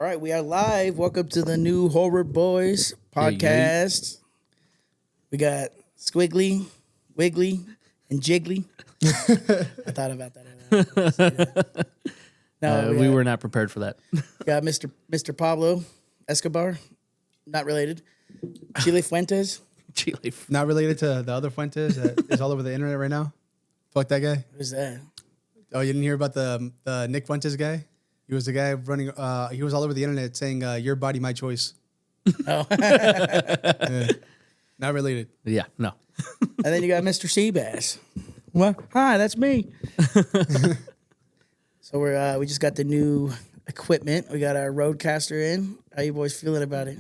All right, we are live. Welcome to the New Horror Boys podcast. We got Squiggly, Wiggly, and Jiggly. I thought about that. No, we were not prepared for that. Got Mr. Pablo Escobar, not related. Chile Fuentes. Chile. Not related to the other Fuentes that is all over the internet right now. Fuck that guy. Who's that? Oh, you didn't hear about the Nick Fuentes guy? He was the guy running. He was all over the internet saying, "Your body, my choice." Oh, Yeah. Not related. Yeah, no. and then you got Mr. Seabass. What? Hi, that's me. So we just got the new equipment. We got our Roadcaster in. How you boys feeling about it?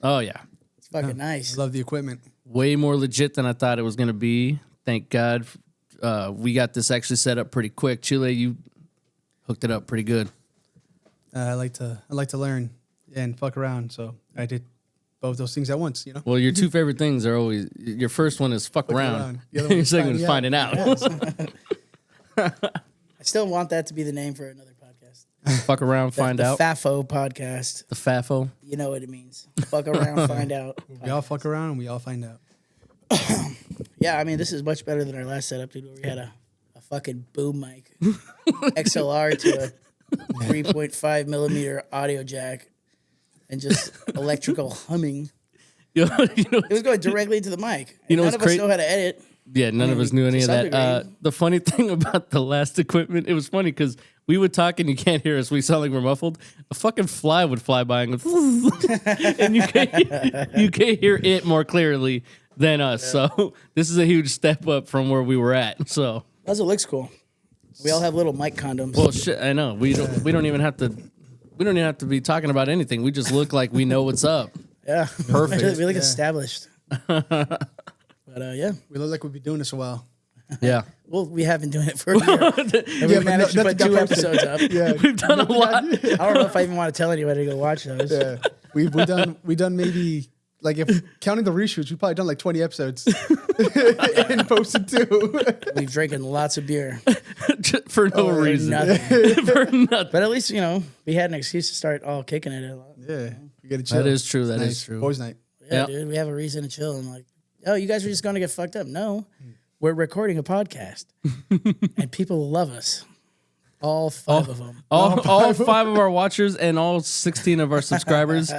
Oh, yeah. It's fucking nice. I love the equipment. Way more legit than I thought it was going to be. Thank God. We got this actually set up pretty quick. Chile, you hooked it up pretty good. I like to learn and fuck around. So I did both those things at once. You know. Well, your two favorite things are always, your first one is fuck around. The other one Your is second one is finding out. I still want that to be the name for another podcast. Fuck around, find out. The FAFO podcast. The FAFO. You know what it means. Fuck around, find out. We all fuck around and we all find out. Yeah, I mean, this is much better than our last setup, dude, where we had a fucking boom mic. XLR to a 3.5 millimeter audio jack and just electrical humming. It was going directly into the mic. You know None what's of us crazy? know how to edit. Yeah, none of us knew any to of some that. degree. The funny thing about the last equipment, it was funny because we would talk and you can't hear us. We sound like we're muffled. A fucking fly would fly by and go, and you can't hear it more clearly than us. Yeah. So this is a huge step up from where we were at. So That's what looks cool. We all have little mic condoms. well, shit, I know we don't even have to be talking about anything. We just look like we know what's up. Yeah, Perfect. We look established. But yeah, We look like we've been doing this a while. Yeah, well, we have been doing it for a year. And we managed to put 2 episodes up. Yeah, we've done a lot. I don't know if I even want to tell anybody to go watch those. yeah. We done maybe. Like, if counting the reshoots, we've probably done like 20 episodes and posted too. We've drinking lots of beer For no over reason. nothing. For nothing. But at least, we had an excuse to start all kicking it a lot. Yeah, we gotta chill. That is true. That is Nice. true. Boys' night. Yeah, Yep. dude, we have a reason to chill. And like, oh, you guys are just going to get fucked up. No, we're recording a podcast and people love us. All five of them. All five of our watchers and all 16 of our subscribers.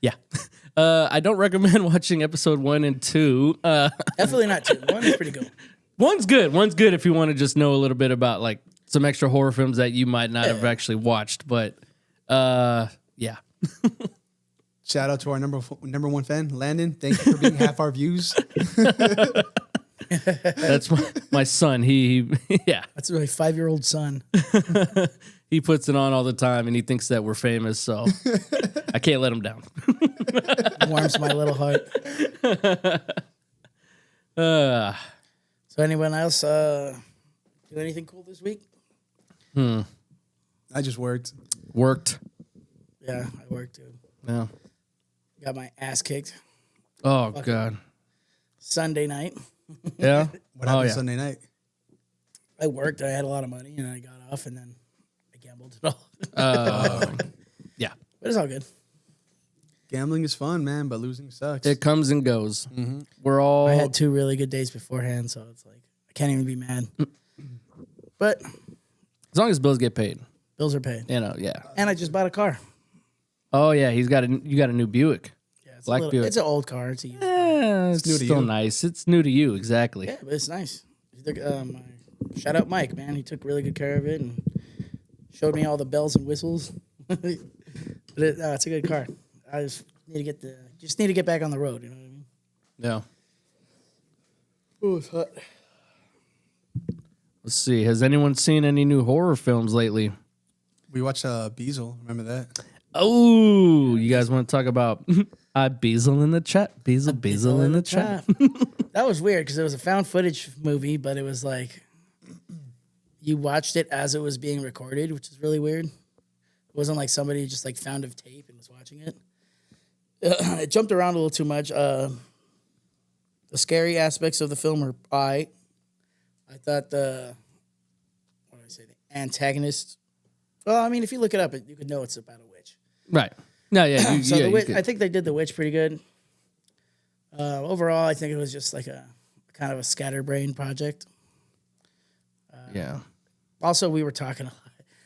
Yeah. I don't recommend watching episode 1 and 2. Definitely not 2. 1 is pretty good. One's good. One's good if you want to just know a little bit about like some extra horror films that you might not have actually watched. But yeah. Shout out to our number one fan, Landon. Thank you for being half our views. That's my son. He yeah. That's my 5-year-old son. He puts it on all the time and he thinks that we're famous, so I can't let him down. Warms my little heart. So anyone else do anything cool this week? I just worked. Worked. Yeah, I worked too. Yeah. Got my ass kicked Oh God. Sunday night. Yeah. What happened yeah. Sunday night? I worked. I had a lot of money, and I got off, and then I gambled it all. Yeah. But it's all good. Gambling is fun, man, but losing sucks. It comes and goes. We're all. I had 2 really good days beforehand, so it's like I can't even be mad. But as long as bills get paid. bills are paid, Yeah. and I just bought a car. Oh yeah, you got a new Buick. Yeah, it's Black Buick. It's an old car. It's a used car. It's new to still you. nice. It's new to you, exactly. Yeah, but it's nice. Shout out Mike, man. He took really good care of it and showed me all the bells and whistles. But it's a good car. I just need to get back on the road. You know what I mean? Yeah. Oh, it's hot. Let's see. Has anyone seen any new horror films lately? We watched Beazle. Remember that? Oh, you guys want to talk about Beazle in the chat? Beazle in the chat. That was weird because it was a found footage movie, but it was like you watched it as it was being recorded, which is really weird. It wasn't like somebody just like found a tape and was watching it. It jumped around a little too much. The scary aspects of the film are I thought the antagonist Well, I mean, if you look it up, you could know it's about a witch. Right. No, yeah. So yeah, the you witch, could. I think they did the witch pretty good. Overall, I think it was just like a kind of a scatterbrain project. Yeah. Also, we were talking a lot.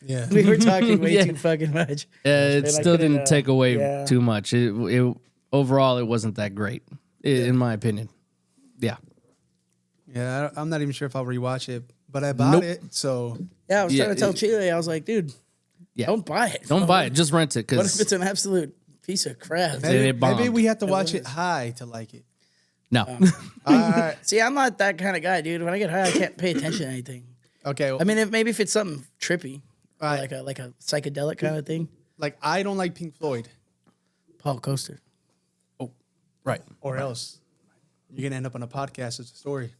Yeah. We were talking way Yeah. too fucking much. It And I still couldn't, didn't take away yeah. too much. It overall, it wasn't that great, in my opinion. Yeah. Yeah, I'm not even sure if I'll rewatch it, but I bought it, so Yeah, I was Yeah, trying to tell Chile, I was like, dude, Yeah. don't buy it. Don't buy it. Just rent it. What if Because it's an absolute piece of crap? It maybe bombed. we have to watch it high to like it. no. See, I'm not that kind of guy, dude. When I get high, I can't pay attention to anything. Okay, well, I mean, maybe if it's something trippy, Right. like a psychedelic kind of thing. like I don't like Pink Floyd, Paul Coaster. right. or else you're gonna end up on a podcast as a story.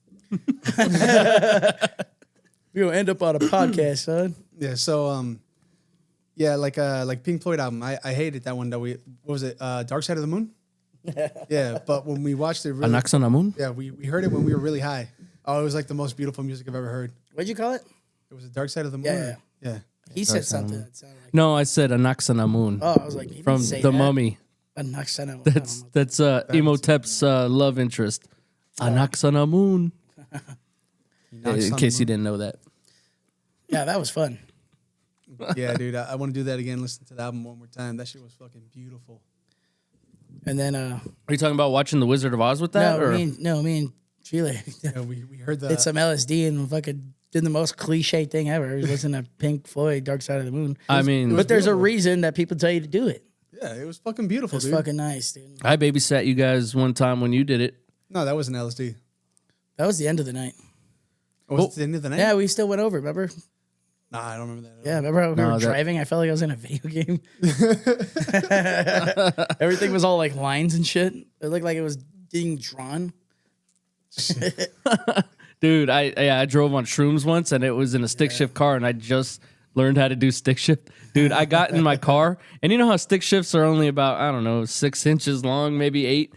We're gonna end up on a podcast, son. Yeah, so yeah, like Pink Floyd album, I hated that one. That what was it? Dark Side of the Moon. Yeah, but when we watched it, really, Anaxanamun? yeah, we heard it when we were really high. Oh, it was like the most beautiful music I've ever heard. What'd you call it? It was the Dark Side of the Moon. Yeah, yeah. He said something that sounded like. No, I said Anaxanamun Oh, I was like, he from didn't say The that. Mummy. A Naxana. That's Imhotep's love interest. Anaxanamun. In case you didn't know that. Yeah, that was fun. Yeah, dude, I want to do that again. Listen to the album one more time. That shit was fucking beautiful. And then Are you talking about watching The Wizard of Oz with that? or? me and Chile. Yeah, we heard the Did some LSD and fucking did the most cliche thing ever. Listen to Pink Floyd, Dark Side of the Moon. I mean, But there's a beautiful. reason that people tell you to do it. yeah, it was fucking beautiful, It's dude. fucking nice, dude. I babysat you guys one time when you did it. No, that wasn't LSD. That was the end of the night. Oh, was it the end of the night? Yeah, we still went over, remember? Nah, I don't remember that. Yeah, remember how we No, were that- driving? I felt like I was in a video game. Everything was all like lines and shit. It looked like it was being drawn. Dude, I drove on shrooms once and it was in a stick shift car and I just learned how to do stick shift. Dude, I got in my car and you know how stick shifts are only about, I don't know, 6 inches long, maybe 8.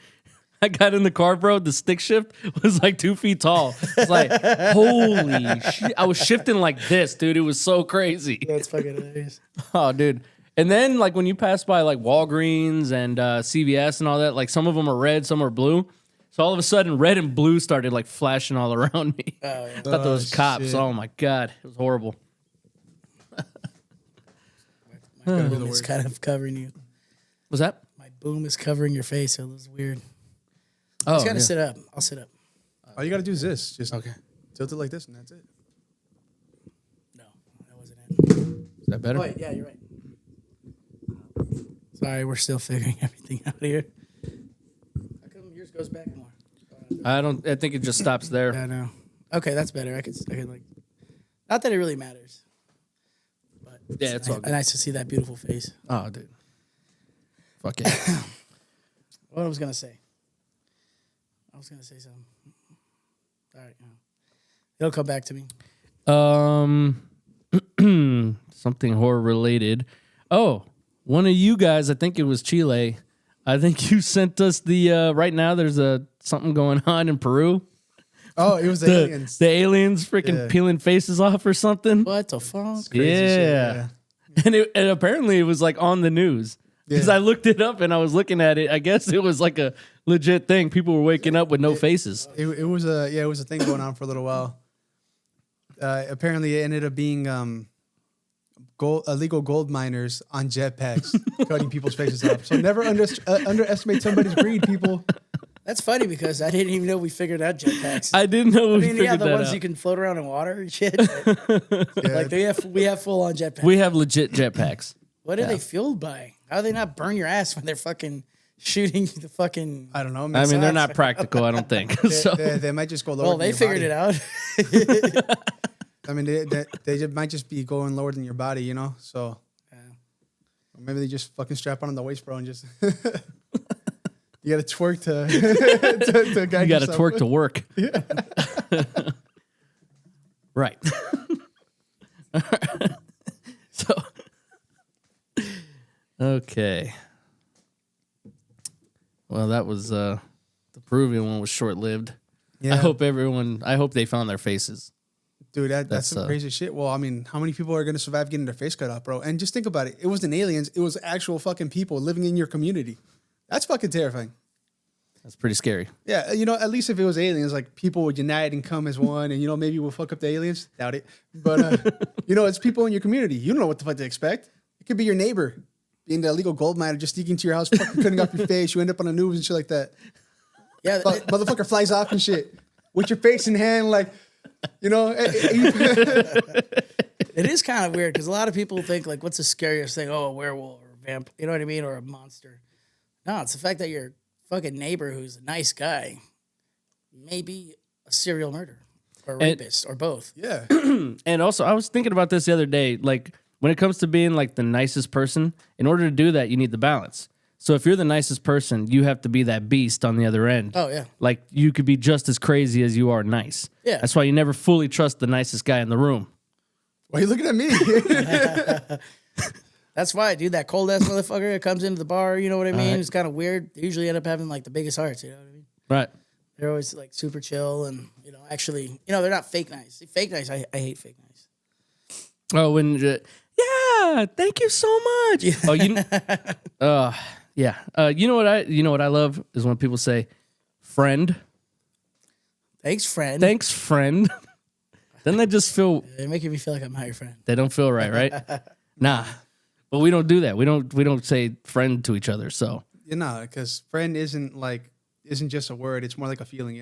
I got in the car, bro. The stick shift was like 2 feet tall. It's like, holy shit. I was shifting like this, dude. It was so crazy. That's fucking hilarious. Oh, dude. And then, like, when you pass by, like, Walgreens and CVS and all that, like, some of them are red, some are blue. So all of a sudden, red and blue started, like, flashing all around me. Oh, yeah. I thought those cops. shit. Oh, my God. It was horrible. My boom is kind of covering you. Was that? My boom is covering your face. So it was weird. Oh, Just gotta yeah. sit up. I'll sit up. All you gotta do is this. Just Okay. tilt it like this, and that's it. No, that wasn't it. Is that better? Oh, wait, yeah, you're right. Sorry, we're still figuring everything out here. How come yours goes back more? I think it just stops there. I know. Okay, that's better. I could like. Not that it really matters. But Yeah, it's all good. nice to see that beautiful face. Oh, dude. Fuck it. What I was gonna say. I was gonna say something. All right, it'll come back to me. Something horror related. Oh, one of you guys, I think it was Chile. I think you sent us the right now there's something going on in Peru. Oh, it was The aliens. the aliens freaking Yeah. peeling faces off or something. What the fuck? Crazy shit, Yeah. And apparently it was like on the news. Because Yeah. I looked it up and I was looking at it. I guess it was like a legit thing. People were waking up with no faces. It was a thing going on for a little while. Apparently, it ended up being illegal gold miners on jetpacks cutting people's faces off. So never underestimate somebody's greed, people. That's funny because I didn't even know we figured out jetpacks. I didn't know we I mean, figured yeah, the that ones out. you can float around in water and shit. Yeah. Like we have full on jetpacks. We have legit jetpacks. What are they fueled by? How do they not burn your ass when they're fucking shooting the fucking? I don't know. I mean, they're not practical, I don't think. So They might just go lower. Well, than they your figured body. it out. I mean, they might just be going lower than your body, you know. So, or maybe they just fucking strap on the waist, bro, and just you got to twerk to guide you got to yourself. twerk to work. Right. So, okay. Well, that was the Peruvian one was short lived. Yeah. I hope they found their faces. Dude, that's some crazy shit. Well, I mean, how many people are going to survive getting their face cut off, bro? And just think about it. It wasn't aliens. It was actual fucking people living in your community. That's fucking terrifying. That's pretty scary. Yeah, at least if it was aliens, like people would unite and come as one, and maybe we'll fuck up the aliens. Doubt it. But it's people in your community. You don't know what the fuck to expect. It could be your neighbor being the illegal gold miner, just sneaking into your house, fucking cutting off your face. You end up on the news and shit like that. Yeah, motherfucker flies off and shit with your face in hand, like, It is kind of weird because a lot of people think like, what's the scariest thing? Oh, a werewolf or a vamp, you know what I mean, or a monster. No, it's the fact that your fucking neighbor who's a nice guy may be a serial murderer or a rapist or both. Yeah. And also, I was thinking about this the other day. Like, when it comes to being like the nicest person, in order to do that, you need the balance. So if you're the nicest person, you have to be that beast on the other end. Oh, yeah. Like, you could be just as crazy as you are nice. Yeah. That's why you never fully trust the nicest guy in the room. Why are you looking at me? That's why, dude, that cold ass motherfucker that comes into the bar, you know what I mean? It's kind of weird. They usually end up having like the biggest hearts, you know what I mean? Right. They're always like super chill and, actually, they're not fake nice. Fake nice, I hate fake nice. Oh, when, yeah, thank you so much. Oh, yeah. You know what I love is when people say, friend. Thanks, friend. Thanks, friend. Then they just feel, They're making me feel like I'm not your friend. they don't feel right? Nah. But we don't do that. We don't say friend to each other. So because friend isn't just a word. It's more like a feeling,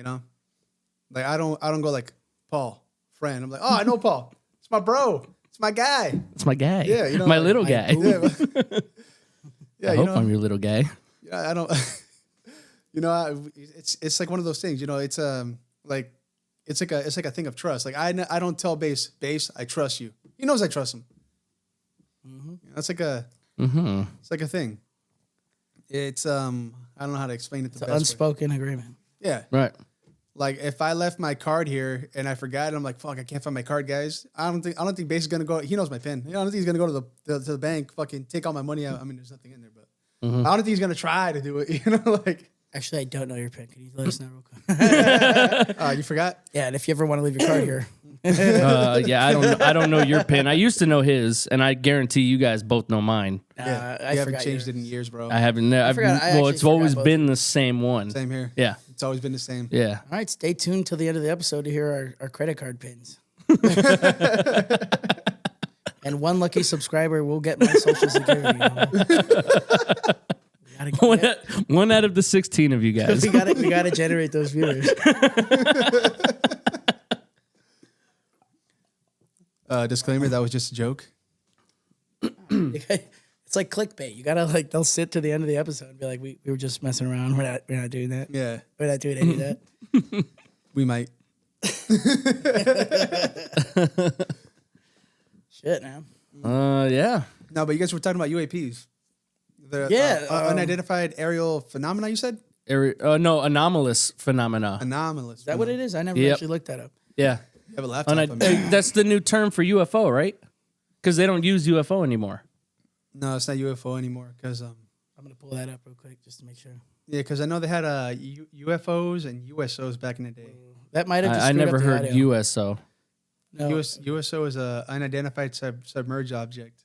Like I don't go like Paul, friend. I'm like, oh, I know Paul. It's my bro. It's my guy. it's my guy. Yeah, my little guy. Yeah, I hope I'm your little guy. Yeah, I don't. It's like one of those things. It's like it's like a thing of trust. Like I don't tell Bass, I trust you. He knows I trust him. Mm-hmm. That's like it's like a thing. It's I don't know how to explain it. It's an unspoken agreement. Yeah, Right. Like if I left my card here and I forgot, I'm like, fuck, I can't find my card, guys. I don't think Bass is gonna go. He knows my PIN. I don't think he's gonna go to the bank, fucking take all my money out. I mean, there's nothing in there, but I don't think he's gonna try to do it. Like. Actually, I don't know your PIN. Can you let us know real quick? You forgot? Yeah, and if you ever want to leave your card here. Yeah, I don't know your PIN. I used to know his, and I guarantee you guys both know mine. I you haven't forgot changed yours. it in years, bro. I haven't. It's always been the same one. Same here. Yeah. It's always been the same. Yeah. All right, stay tuned till the end of the episode to hear our credit card pins. And one lucky subscriber will get my social security. One out of the 16 of you guys. we gotta generate those viewers. Disclaimer: that was just a joke. It's like clickbait. You gotta they'll sit to the end of the episode and be like, we were just messing around. We're not doing that. Yeah, We're not doing any of that. we might. Shit, man. Yeah. No, but you guys were talking about UAPs. Unidentified aerial phenomena. You said No, anomalous phenomena. anomalous. Is that what it is? I never Yep. actually looked that up. Yeah. You have a laptop. I mean. That's the new term for UFO, right? Because they don't use UFO anymore. No, it's not UFO anymore. Because I'm gonna pull that up real quick just to make sure. yeah, because I know they had UFOs and USOs back in the day. That might have. I never heard USO. No. USO is a unidentified submerged object.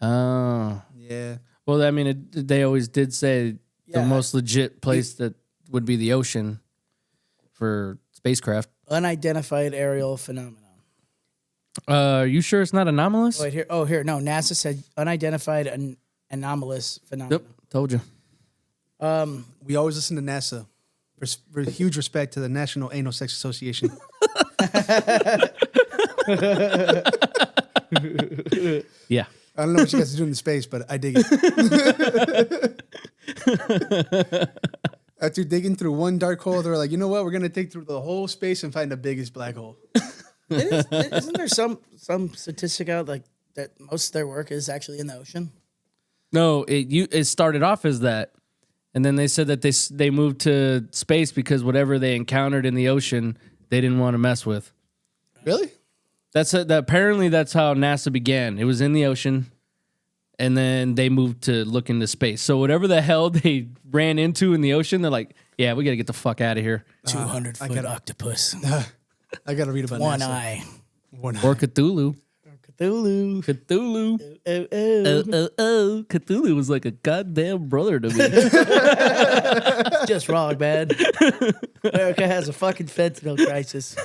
Oh. Yeah. Well, I mean, they always did say the Yeah. most legit place that would be the ocean for spacecraft. Unidentified aerial phenomenon. Are you sure it's not anomalous? Wait, here. Oh, here. No, NASA said unidentified anomalous phenomenon. Yep, told you. We always listen to NASA. Huge respect to the National Anal Sex Association. Yeah. I don't know what you guys are doing in space, but I dig it. After digging through one dark hole, they're like, you know what? We're going to dig through the whole space and find the biggest black hole. Isn't there some statistic out like that most of their work is actually in the ocean? No, it started off as that, and then they said that they moved to space because whatever they encountered in the ocean, they didn't want to mess with. Really? Apparently that's how NASA began. It was in the ocean, and then they moved to look into space. So whatever the hell they ran into in the ocean, they're like, yeah, we got to get the fuck out of here. 200-foot octopus. I got to read about One NASA. eye. Or Cthulhu. Cthulhu. Cthulhu. Oh. Cthulhu was like a goddamn brother to me. It's just wrong, man. America has a fucking fentanyl crisis.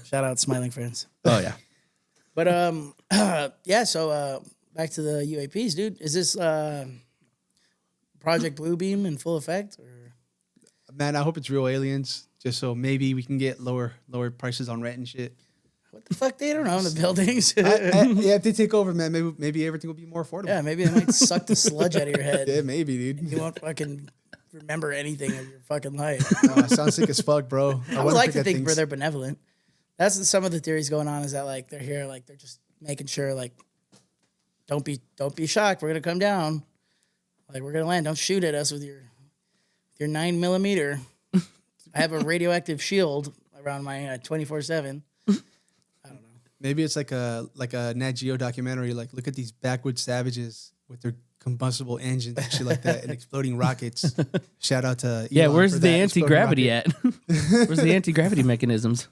Shout out Smiling Friends. Oh yeah. But yeah, so back to the UAPs, dude. Is this Project Bluebeam in full effect? Or? Man, I hope it's real aliens, just so maybe we can get lower prices on rent and shit. What the fuck? They don't own the buildings. Yeah, if they take over, man, maybe everything will be more affordable. Yeah, maybe they might suck the sludge out of your head. Yeah, maybe, dude. You won't fucking remember anything of your fucking life. Sounds sick as fuck, bro. I would like to think they're benevolent. That's some of the theories going on, is that like they're here, like they're just making sure, like, don't be shocked. We're gonna come down, like we're gonna land. Don't shoot at us with your 9mm. I have a radioactive shield around my 24/7. I don't know. Maybe it's like a Nat Geo documentary. Like, look at these backwoods savages with their combustible engines and shit like that, and exploding rockets. Shout out to Elon Where's for the that anti-gravity at? Where's the anti-gravity mechanisms?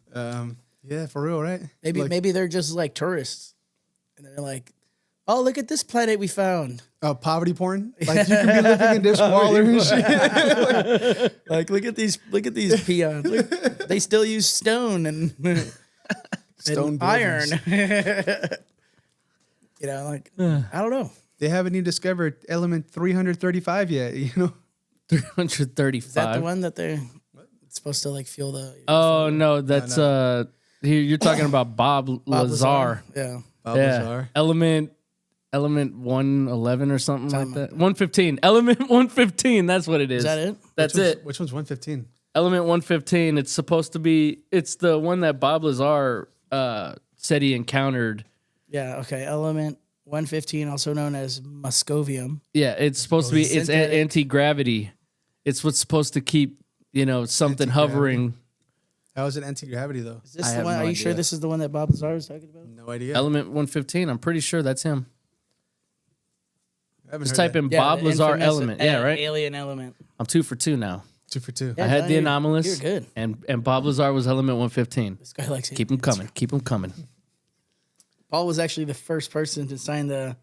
Yeah, for real, right? Maybe they're just like tourists, and they're like, oh, look at this planet we found. Poverty porn. Like, you can be living in this waller and shit. Like, look at these peons. Look, they still use stone and Stone iron. You know, like I don't know. They haven't even discovered element 335 yet. You know, 335. Is that the one that they're supposed to like fuel the? Oh no, that's you're talking about Bob Lazar. Yeah. Bob Lazar. Element 111 or something like that. 115. Element 115. That's what it is. Is that it? That's it. Which one's 115? Element 115. It's supposed to be. It's the one that Bob Lazar said he encountered. Yeah. Okay. Element 115, also known as Moscovium. Yeah, it's supposed to be. It's anti-gravity. It's what's supposed to keep something hovering. How is it anti-gravity though? Is this the one? Are you sure this is the one that Bob Lazar was talking about? No idea. Element 115. I'm pretty sure that's him. Just type type in Bob Lazar element. Yeah, right. Alien element. I'm 2 for 2 now. 2 for 2. I had the anomalous. You're good. And Bob Lazar was element 115. This guy likes it. Keep them coming. Keep them coming. Paul was actually the first person to sign the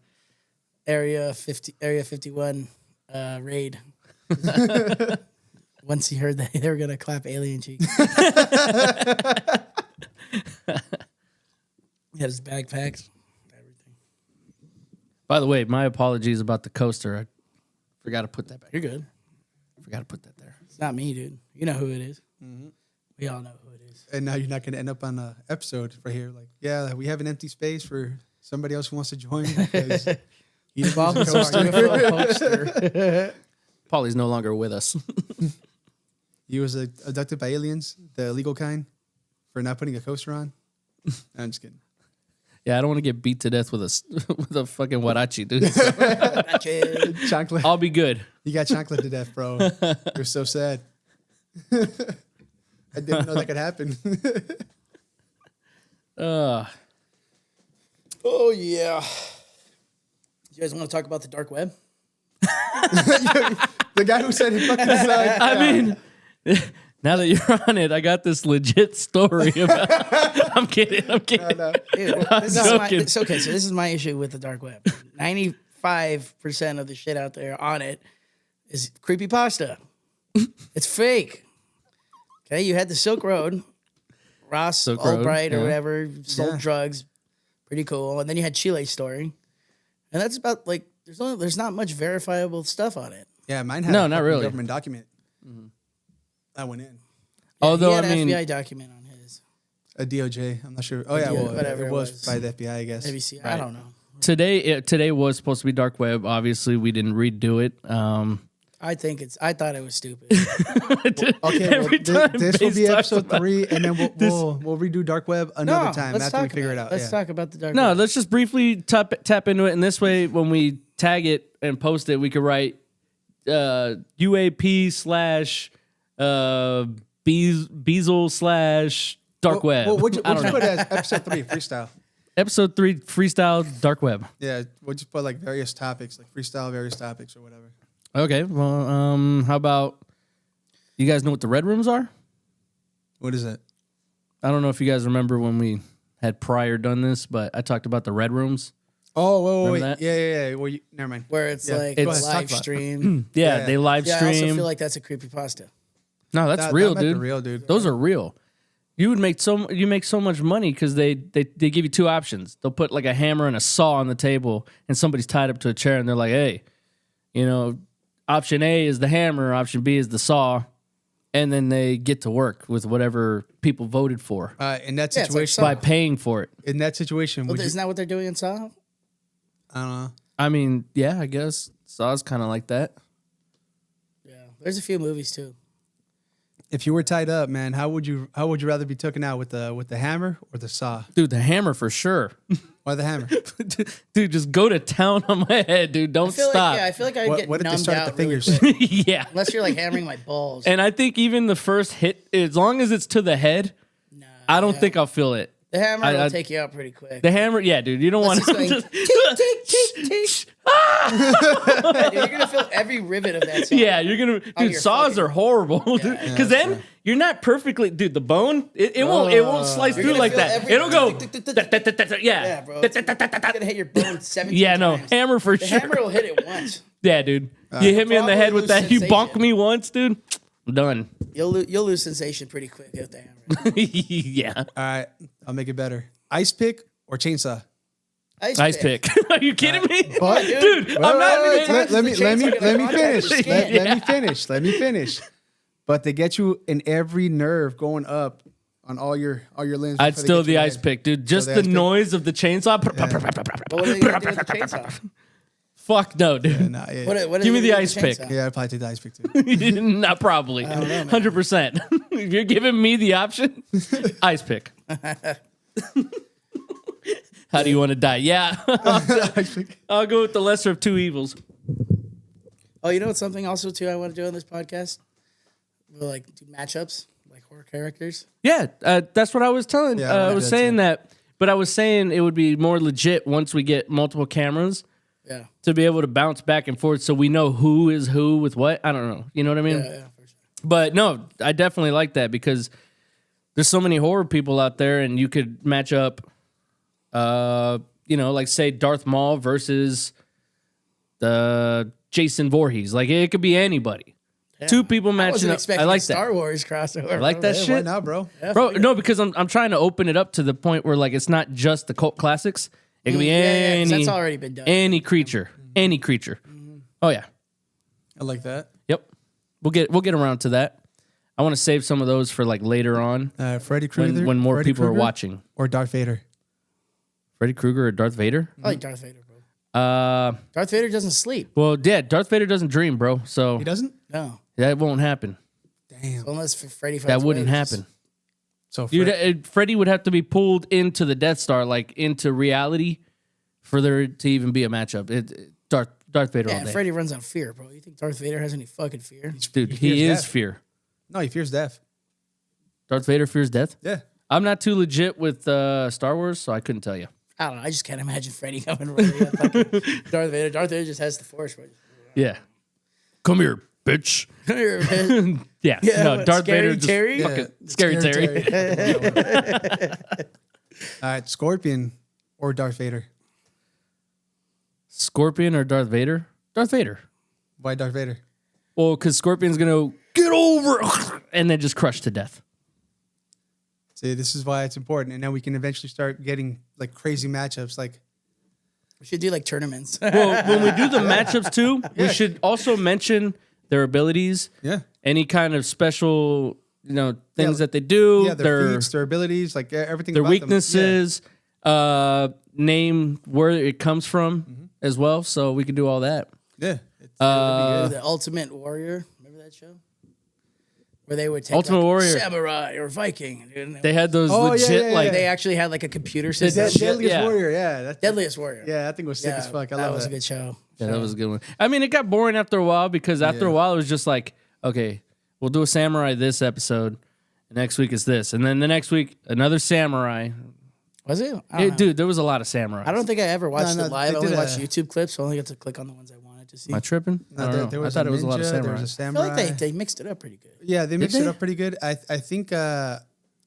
Area 51 raid. Once he heard that they were gonna clap alien cheeks. He had his backpacks. By the way, my apologies about the coaster. I forgot to put that back. You're good. Forgot to put that there. It's not me, dude. You know who it is. Mm-hmm. We all know who it is. And now you're not going to end up on an episode right here. Like, yeah, we have an empty space for somebody else who wants to join. Paulie's no longer with us. He was abducted by aliens, the illegal kind, for not putting a coaster on. I'm just kidding. Yeah, I don't want to get beat to death with a fucking huarachi, dude. Chocolate. I'll be good. You got chocolate to death, bro. You're so sad. I didn't know that could happen. Oh, yeah. You guys want to talk about the dark web? The guy who said he fucking sucked. I mean, now that you're on it, I got this legit story about. I'm kidding. I'm kidding. No. Dude, it's okay. So this is my issue with the dark web. 95% of the shit out there on it is creepypasta. It's fake. Okay, you had the Silk Road, Ross Albright or whatever sold drugs, pretty cool, and then you had Chile's story, and that's about like there's not much verifiable stuff on it. Yeah, mine had no, not really government document. Mm-hmm. I went in. Yeah, although he had I mean, FBI document on his. A DOJ. I'm not sure. Oh yeah, whatever it was by the FBI, I guess. Maybe I don't know. Today was supposed to be dark web. Obviously, we didn't redo it. I thought it was stupid. Okay, well, this will be episode 3, and then we'll redo dark web another time after we figure it out. Let's talk about the dark web. No, let's just briefly tap into it, and this way, when we tag it and post it, we could write UAP / Beazle / dark web. What'd you put as episode 3 freestyle? Episode 3 freestyle dark web. Yeah, we'll just put like various topics, like freestyle various topics or whatever. Okay, well, how about you guys know what the red rooms are? What is that? I don't know if you guys remember when we had prior done this, but I talked about the red rooms. Oh, wait. Remember that? Yeah. Well, never mind. Where it's Yeah, like go it's ahead, talk live about it. stream. Yeah, they live Yeah, I stream. also feel like that's a creepypasta. No, that's That real, might be dude. real, dude. Those are real. You make so much money because they give you two options. They'll put like a hammer and a saw on the table, and somebody's tied up to a chair, and they're like, "Hey, option A is the hammer, option B is the saw," and then they get to work with whatever people voted for In that Yeah, it's like situation, by paying for it. in that situation, Well, would you, isn't that what they're doing in Saw? I don't know. I mean, yeah, I guess Saw's kind of like that. Yeah, there's a few movies too. If you were tied up, man, how would you rather be taken out with the hammer or the saw? Dude, the hammer for sure. Why the hammer? Dude, just go to town on my head, dude. Don't stop. I feel like I'd get What if they numbed start at out the really fingers? quick. Yeah. Unless you're like hammering my balls. And I think even the first hit, as long as it's to the head, Nah, I don't yeah. think I'll feel it. The hammer I- will take you out pretty quick. The hammer, yeah, dude. You don't want It's going, to. tick, tick, tick, tick. Dude, you're gonna feel every rivet of that song. Yeah, you're gonna. Dude, your saws fucking- are horrible, dude. Because then you're not perfectly, dude. The bone, it won't slice through gonna like feel that. every- It'll go. Yeah, Yeah, bro. It's gonna hit your bone 17 yeah, no, times. hammer for The sure. hammer will hit it once. Yeah, dude. You hit me in the head with probably that. You lose bonk sensation. me once, dude. I'm done. You'll lose sensation pretty quick with the hammer. Yeah. All right, I'll make it better. Ice pick or chainsaw? Ice pick. Are you kidding me? But Dude, I'm not. Let me finish. Chainsaw Let me finish. But they get you in every nerve going up on all your limbs. I'd before they still get you the in ice head. pick, dude. Just the the ice pick? noise of the chainsaw. But what are they gonna do with the chainsaw? Fuck no, dude. Nah, yeah, What are Give me they the gonna do ice with the pick. chainsaw? yeah, I'd probably take the ice pick too. Not probably. 100%. If you're giving me the option, ice pick. How do you want to die? Yeah. Ice pick. I'll go with the lesser of two evils. Oh, you know what's something also too I want to do on this podcast? We'll like do matchups, like horror characters. Yeah, that's what I was telling. Yeah, I I wanna was do that saying too. that, but I was saying it would be more legit once we get multiple cameras Yeah. to be able to bounce back and forth so we know who is who with what. I don't know. You know what I mean? Yeah, for sure. But no, I definitely like that because there's so many horror people out there, and you could match up, like say Darth Maul versus the Jason Voorhees. Like it could be anybody. Two people I matching wasn't up. expecting I like a that. Star Wars crossover. I like that Yeah, why shit, not, bro? bro. No, because I'm trying to open it up to the point where like it's not just the cult classics. It can be Yeah, 'cause any that's already been done. any creature, any creature. Oh yeah, I like that. yep. We'll get around to that. I want to save some of those for like later on Freddy Krueger. when more Freddy people are Krueger watching. Or Darth Vader. Freddy Krueger or Darth Vader? I like Darth Vader, bro. Darth Vader doesn't sleep. Well, yeah, Darth Vader doesn't dream, bro. So He doesn't. No, that won't happen. Damn. unless Freddy. That wouldn't happen. So Freddy would have to be pulled into the Death Star, like into reality, for there to even be a matchup. Darth Vader Yeah, all and day. Freddy runs on fear, bro. You think Darth Vader has any fucking fear? Dude, He he fears is death. fear. no, he fears death. Darth Vader fears death? Yeah. I'm not too legit with Star Wars, so I couldn't tell you. I don't know. I just can't imagine Freddy coming running at fucking Darth Vader. Darth Vader just has the Force, bro. Yeah. Come here, bitch. Come here, man. Yeah. Yeah, no, what, Darth Scary Vader just Terry? fucking Yeah. scary Terry. All right, Scorpion or Darth Vader. Scorpion or Darth Vader? Darth Vader. Why Darth Vader? Well, because Scorpion's going to get over and then just crush to death. See, this is why it's important, and then we can eventually start getting like crazy matchups. Like, We should do like tournaments. Well, when we do the matchups too, we should also mention their abilities, yeah, any kind of special, things that they do, yeah, their feats, their abilities, like everything. their about them. weaknesses, name where it comes from as well. So we can do all that. Yeah, it's, The Ultimate Warrior. Remember that show? Where they would take Ultimate like, Warrior. samurai or Viking. Dude, They had those Oh, yeah, legit yeah, like yeah. they actually had like a computer system. Deadliest yeah. Warrior. Yeah, that's, Deadliest Warrior. yeah, that thing was sick as fuck. I that love was that. a good show. Yeah, that was a good one. I mean, it got boring after a while because after a while it was just like, okay, we'll do a samurai this episode. And next week is this, and then the next week another samurai. Was it? I don't know. Dude, there was a lot of samurais. I don't think I ever watched No, it live. I they only did watched a- YouTube clips, so I only got to click on the ones I wanted to see. Am I tripping? I, don't know. there I was thought it was a lot of ninja, there samurai. was a I feel samurai. like they mixed it up pretty good. Yeah, they mixed they? it up pretty good. I think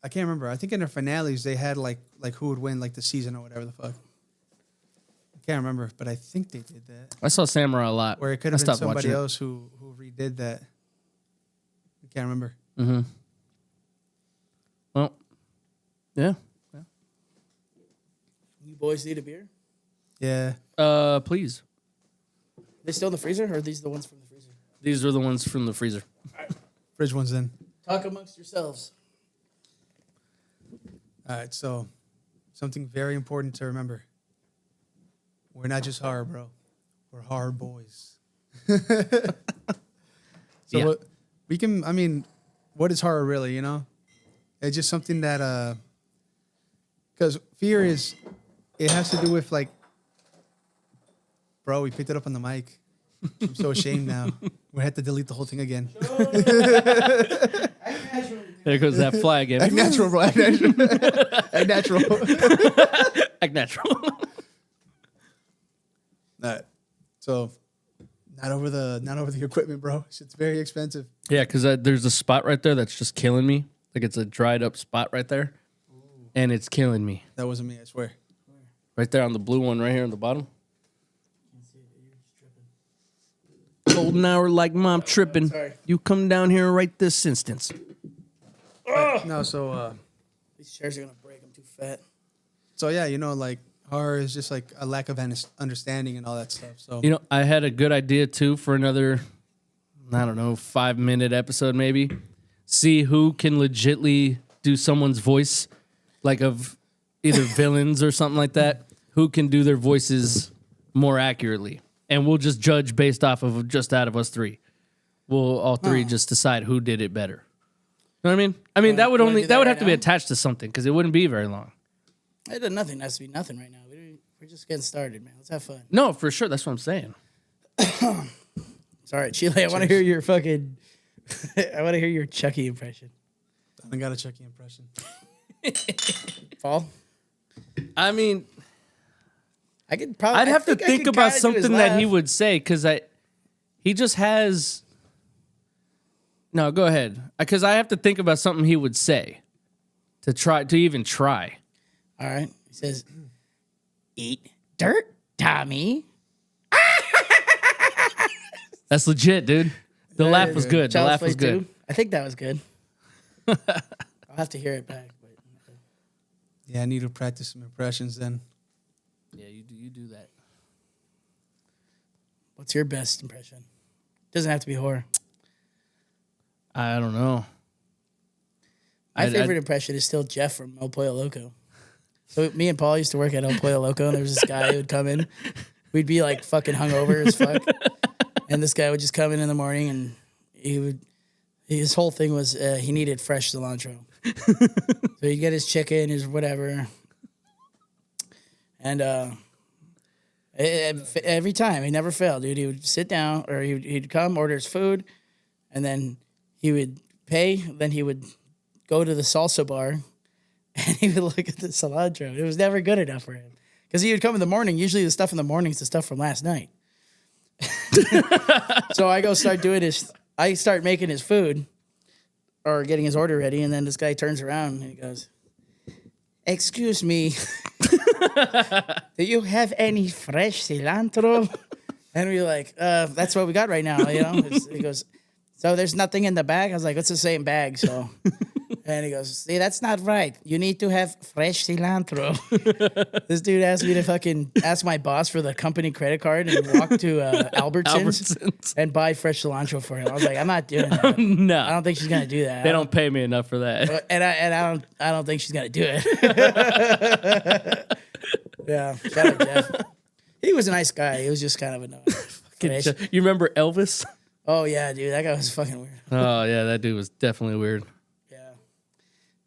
I can't remember. I think in their finales they had like who would win like the season or whatever the fuck. I can't remember, but I think they did that. I saw Samurai a lot. Or it could have been somebody else who redid that. I can't remember. Mm-hmm. Well, yeah. You boys need a beer? Yeah. Please. They still in the freezer, or are these the ones from the freezer? These are the ones from the freezer. Fridge one's in. Talk amongst yourselves. All right, so something very important to remember. We're not just horror, bro. We're horror boys. So we can, I mean, what is horror really, you know? It's just something that, because fear is, it has to do with like, bro, we picked it up on the mic. I'm so ashamed now. We had to delete the whole thing again. There goes that fly again. Act natural, bro. Act natural. Act natural. Act natural. All right. So, not over the equipment, bro. Shit's very expensive. Yeah, because there's a spot right there that's just killing me. Like it's a dried up spot right there, and it's killing me. That wasn't me, I swear. Right there on the blue one, right here on the bottom. Golden hour like mom tripping. Sorry. You come down here right this instance. No, so These chairs are gonna break. I'm too fat. so yeah, you know, like horror is just like a lack of understanding and all that stuff. So You know, I had a good idea too for another, I don't know, 5-minute episode maybe. See who can legitly do someone's voice, like of either villains or something like that. Who can do their voices more accurately, and we'll just judge based off of just out of us three. We'll all three just decide who did it better. You know what I mean? I mean that would wanna do that have right to be now? attached to something because it wouldn't be very long. It does nothing. It has to be nothing right now. We're just getting started, man. Let's have fun. No, for sure. That's what I'm saying. It's all right, Chile. I want to hear your fucking. I want to hear your Chucky impression. I got a Chucky impression. Paul, I mean, I could probably. I'd have to think about something that he would. would say because he just has. No, go ahead. Because I have to think about something he would say to even try. All right. He says, "Eat dirt, Tommy." That's legit, dude. The laugh was good. The Child's laugh was Play good. 2. I think that was good. I'll have to hear it back. But Yeah, I need to practice some impressions then. Yeah, you do that. what's your best impression? Doesn't have to be horror. I don't know. My favorite impression is still Jeff from El Pollo Loco. So me and Paul used to work at El Pollo Loco, and there was this guy who would come in. We'd be like fucking hungover as fuck, and this guy would just come in the morning, and his whole thing was he needed fresh cilantro. So he'd get his chicken, his whatever, and every time he never failed, dude. He would sit down, or he'd come, order his food, and then he would pay. Then he would go to the salsa bar, and he would look at the cilantro. It was never good enough for him because he would come in the morning. Usually, the stuff in the morning is the stuff from last night. So I go start doing his. I start making his food, or getting his order ready, and then this guy turns around and he goes, "Excuse me, do you have any fresh cilantro?" And we're like, "That's what we got right now." You know, he goes, "So there's nothing in the bag?" I was like, "It's the same bag." So, and he goes, "See, that's not right. You need to have fresh cilantro." This dude asked me to fucking ask my boss for the company credit card and walk to Albertsons and buy fresh cilantro for him. I was like, "I'm not doing that. No, I don't think she's gonna do that." they don't pay me enough for that. And I don't think she's gonna do it. Yeah, shout out Jeff. He was a nice guy. He was just kind of annoying. You remember Elvis? Oh yeah, dude, that guy was fucking weird. Oh yeah, that dude was definitely weird. Yeah,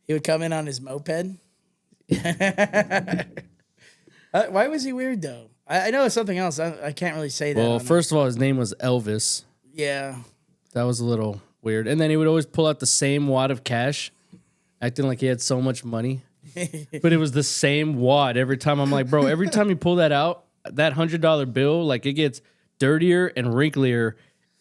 he would come in on his moped. Why was he weird though? I know it's something else. I can't really say that. Well, first of all, his name was Elvis. Yeah. That was a little weird. And then he would always pull out the same wad of cash, acting like he had so much money. But it was the same wad every time. I'm like, bro, every time you pull that out, that $100 bill, like it gets dirtier and wrinklier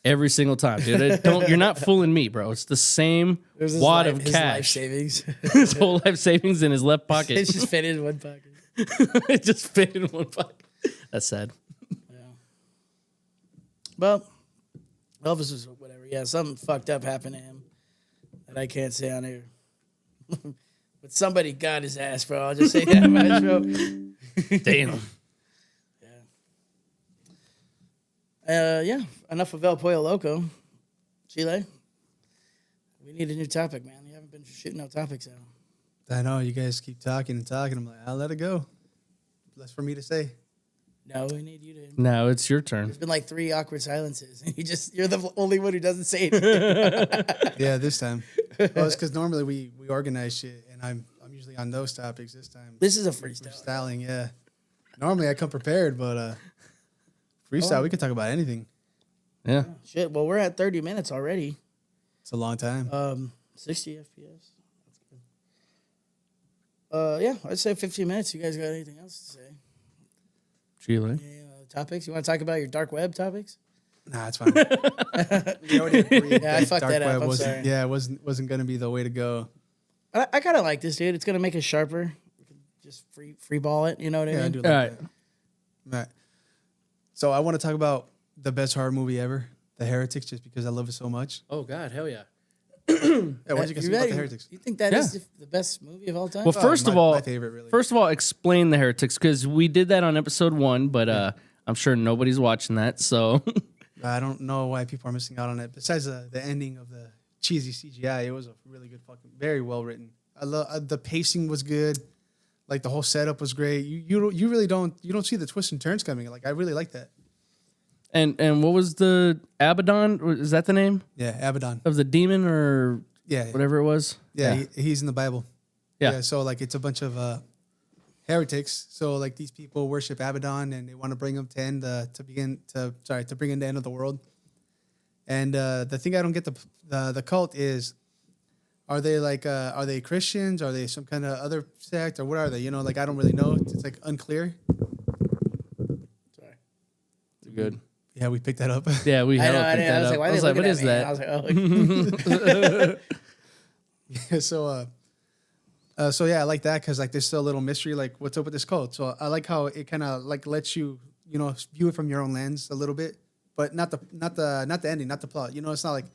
Every single time, dude. You're not fooling me, bro. It's the same There's his wad life- of his life cash. savings. His whole life savings in his left It's pocket. just fit in one pocket. It just fit in one pocket. That's sad. Well, Elvis was whatever. Yeah, something fucked up happened to him that I can't say on here. But somebody got his ass, bro. I'll just say that much, bro. Damn. Yeah. Enough of El Pollo Loco. Chile. We need a new topic, man. You haven't been shooting no topics out. I know you guys keep talking and talking. I'm like, I'll let it go. Less for me to say. No, we need you to. Now it's your turn. There's been like 3 awkward silences, and you're the only one who doesn't say it. Yeah, this time. Well, it's because normally we organize shit, and I'm usually on those topics. This time, This is a freestyle. freestyling. Yeah. Normally I come prepared, but freestyle we can talk about anything. Yeah. Shit. Well, we're at 30 minutes already. It's a long time. 60 FPS. That's good. Yeah, I'd say 15 minutes. You guys got anything else to say? Chile. Any topics? You want to talk about your dark web topics? Nah, it's fine. We already agreed Yeah, I fucked dark that up. web I'm wasn't- sorry. Yeah, it wasn't gonna be the way to go. I kind of like this, dude. It's gonna make us sharper. We can just free ball it. You know what I Yeah, I mean? do All like right. that. Right. So I want to talk about the best horror movie ever, The Heretics, just because I love it so much. Oh, God. Hell yeah. Yeah, what did you guys think about ready? The Heretics? You think that Yeah. is the best movie of all time? Well, first of all, my favorite, really. First of all, explain the heretics, because we did that on episode 1, but I'm sure nobody's watching that. So I don't know why people are missing out on it. Besides the ending of the cheesy CGI, it was a really good very well written. I love the pacing was good, like the whole setup was great. You really don't see the twists and turns coming. Like I really like that. and what was the Abaddon? Is that the name Yeah, Abaddon. of the demon or Yeah, whatever it was? yeah, he's in the Bible. Yeah. So like it's a bunch of heretics. So like these people worship Abaddon and they want to bring him to end to bring in the end of the world. And the thing I don't get the cult is, are they Christians? Are they some kind of other sect or what are they? You know, like I don't really know. It's like unclear. Sorry. Good. Yeah, we picked that up. Yeah, we I hella know. I picked know. I that was up. like, why I are was they like, what looking is at me? And I that? was like, oh. So yeah, I like that because like there's still a little mystery, like what's up with this cult. So I like how it kind of like lets you view it from your own lens a little bit, but not the ending, not the plot. You know, it's not like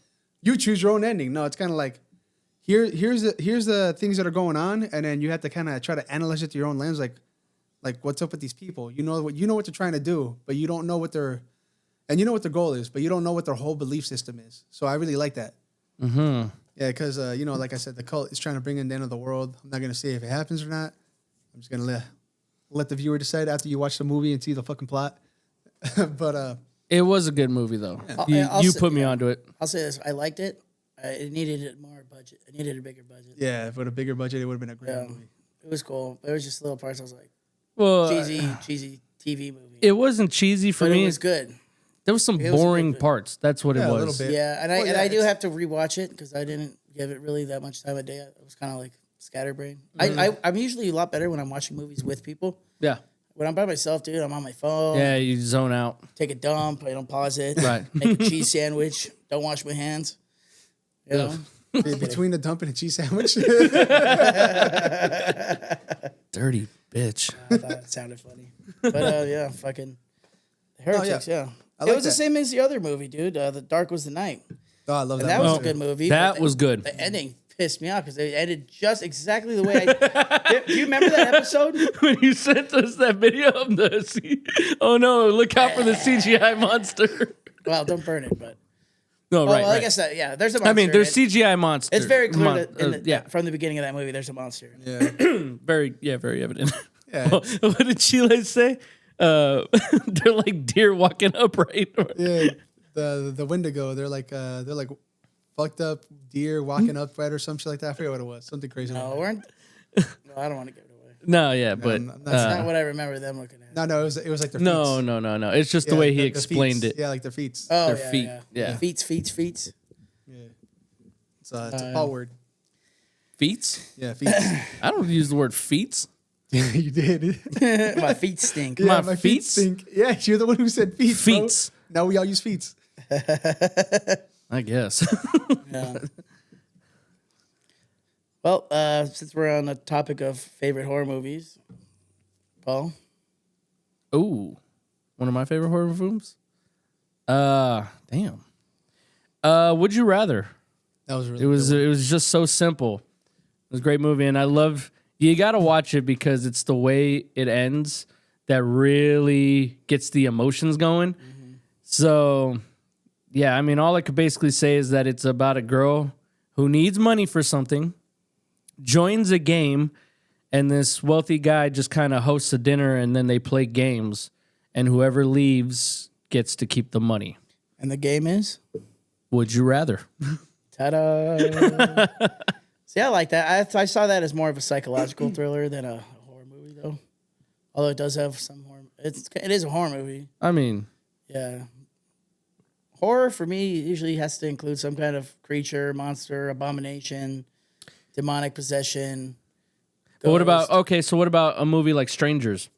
you choose your own ending. No, it's kind of like here's the things that are going on, and then you have to kind of try to analyze it through your own lens, like what's up with these people. You know what they're trying to do, but you don't know what their goal is, but you don't know what their whole belief system is. So I really like that. Mm-hmm. Yeah, because, like I said, the cult is trying to bring in the end of the world. I'm not going to say if it happens or not. I'm just going to let the viewer decide after you watch the movie and see the fucking plot. But It was a good movie, though. Yeah. You put me onto it. I'll say this: I liked it. It needed more budget. It needed a bigger budget. yeah, with a bigger budget, it would have been a great Yeah. movie. It was cool. There was just little parts I was like, Well, cheesy TV movie. it wasn't cheesy for but me. it was good. There was some it was a boring good- parts. That's what Yeah, it a was. little bit. Yeah, and Well, I do it's- have to rewatch it because I didn't give it really that much time a day. I was kind of like scatterbrained. I'm usually a lot better when I'm watching movies with people. Yeah. When I'm by myself, dude, I'm on my phone. Yeah, you zone out. Take a dump. I don't pause it. Right. Make a cheese sandwich. Don't wash my hands. You know? Between the dump and a cheese sandwich. Dirty bitch. I thought it sounded funny. But yeah, fucking Heretics, yeah. I It like was the that. same as the other movie, dude. The Dark Was the Night. Oh, I love And that. that was one a too. good movie. That but was good. The ending pissed me off because it ended just exactly the way I. Do you remember that episode? When you sent us that video of oh no, look out for the CGI monster. Well, don't burn it, but. No, Oh, right. well, I right. guess that, yeah, there's a monster. I mean, in there's it. CGI monster. It's very clear that yeah, from the beginning of that movie, there's a monster. Yeah. very evident. Yeah. What did Chile say? They're like deer walking upright. Yeah. The Wendigo, they're like fucked up deer walking upright or some shit like that. I forget what it was. Something crazy. No, like weren't. No, I don't want to give it away. No, yeah, but that's That's not what I remember them looking at. that. No, it was like their no. feet. It's just the way he explained it. Yeah, like their feet. Oh, Their yeah, feet, Yeah. yeah. Feet. Yeah. It's a Paul word. Feets? Yeah, feet. I don't use the word feets. You did. My feet stink. Yeah, My my feet feets? stink. Yeah, you're the one who said feet. bro. Feets. Now we all use feet. I guess. Yeah. Well, since we're on the topic of favorite horror movies, Paul. Ooh, one of my favorite horror films. Damn. Would You Rather? That was really. It was just so simple. It was a great movie, and I love. You got to watch it because it's the way it ends that really gets the emotions going. Mm-hmm. So, yeah, I mean, all I could basically say is that it's about a girl who needs money for something, joins a game, and this wealthy guy just kind of hosts a dinner, and then they play games, and whoever leaves gets to keep the money. And the game is? Would you rather? Ta-da! See, I like that. I saw that as more of a psychological thriller than a horror movie, though. Although it does have some horror. It is a horror movie. I mean, yeah. Horror for me usually has to include some kind of creature, monster, abomination, demonic possession. but what about ghost, what about a movie like Strangers?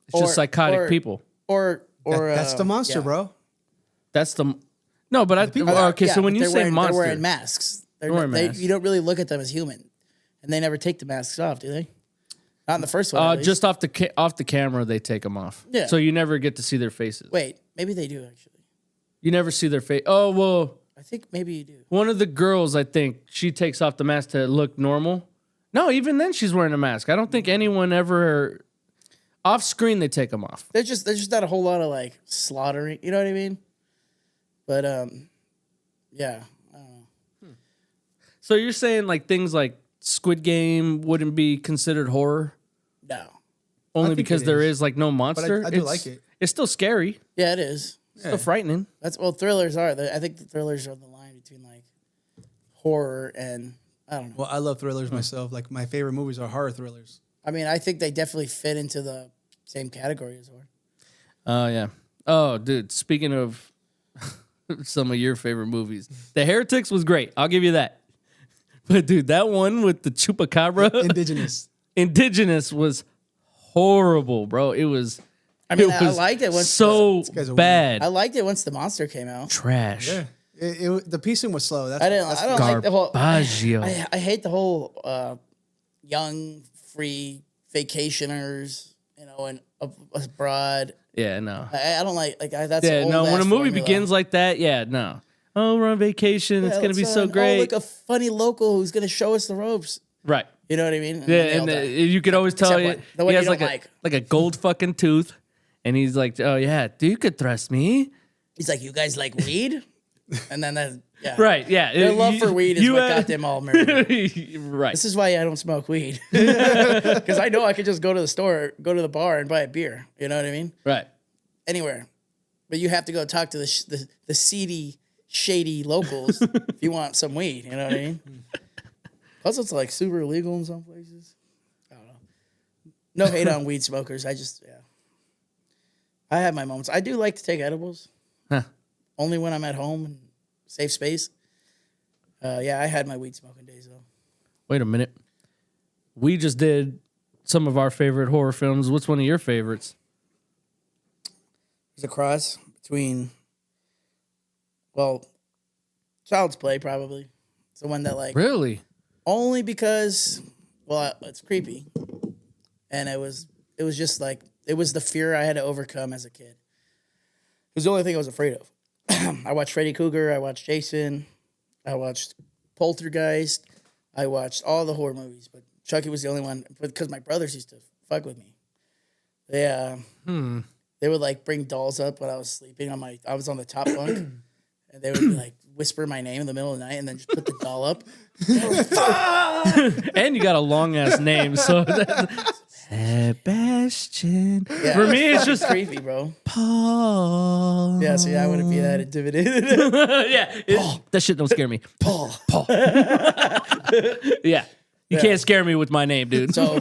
It's just psychotic people. Or that's the monster, yeah. bro. That's the no, but okay. Yeah, so when but you say monster, they're wearing masks. You don't really look at them as human, and they never take the masks off, do they? Not in the first one. just off the camera, they take them off. Yeah. So you never get to see their faces. Wait, maybe they do actually. You never see their face. Oh well, I think maybe you do. one of the girls, I think she takes off the mask to look normal. No, even then she's wearing a mask. I don't think anyone ever off screen they take them off. There's just not a whole lot of like slaughtering. You know what I mean? But yeah. So you're saying like things like Squid Game wouldn't be considered horror No. only because there is like no monster? But I do like it. It's still scary. Yeah, it is. Still frightening. Thrillers are. I think the thrillers are the line between like horror and I don't know. Well, I love thrillers myself. Like my favorite movies are horror thrillers. I mean, I think they definitely fit into the same category as horror. Oh yeah. Oh, dude. Speaking of some of your favorite movies, The Heretics was great. I'll give you that. But dude, that one with the chupacabra, Indigenous was horrible, bro. It was. I mean, I liked it once. So bad. I liked it once the monster came out. Trash. Yeah, the pacing was slow. I don't like the whole. Garbaggio. I hate the whole young free vacationers, and abroad. Yeah, no. I don't like that's Yeah, no. When a movie formula. begins like that, yeah, no. Oh, we're on vacation. It's gonna be so great. Like a funny local who's gonna show us the ropes. Right. You know what I mean? Yeah, and you could always tell he has like a gold fucking tooth, and he's like, "Oh yeah, dude, you could trust me." He's like, "You guys like weed?" And then yeah, right, yeah. Their love for weed is what got them all murdered. Right. This is why I don't smoke weed because I know I could just go to the store, go to the bar, and buy a beer. You know what I mean? Right. Anywhere, but you have to go talk to the seedy, shady locals if you want some weed. You know what I mean? Plus, it's like super illegal in some places. I don't know. No hate on weed smokers. I have my moments. I do like to take edibles. Huh. Only when I'm at home and safe space. Yeah, I had my weed smoking days though. Wait a minute. We just did some of our favorite horror films. What's one of your favorites? There's a cross between, Child's Play probably. It's the one that like Really? only because it's creepy, and it was just like it was the fear I had to overcome as a kid. It was the only thing I was afraid of. I watched Freddy Krueger. I watched Jason. I watched Poltergeist. I watched all the horror movies, but Chucky was the only one because my brothers used to fuck with me. They would like bring dolls up when I was sleeping I was on the top bunk, and they would be like whisper my name in the middle of the night and then just put the doll up. And you got a long ass name, so Sebastian. Yeah, for me, it's just creepy, bro. Paul. Yeah, see, I wouldn't be that intimidated. That shit don't scare me. Paul. Yeah, you can't scare me with my name, dude. So,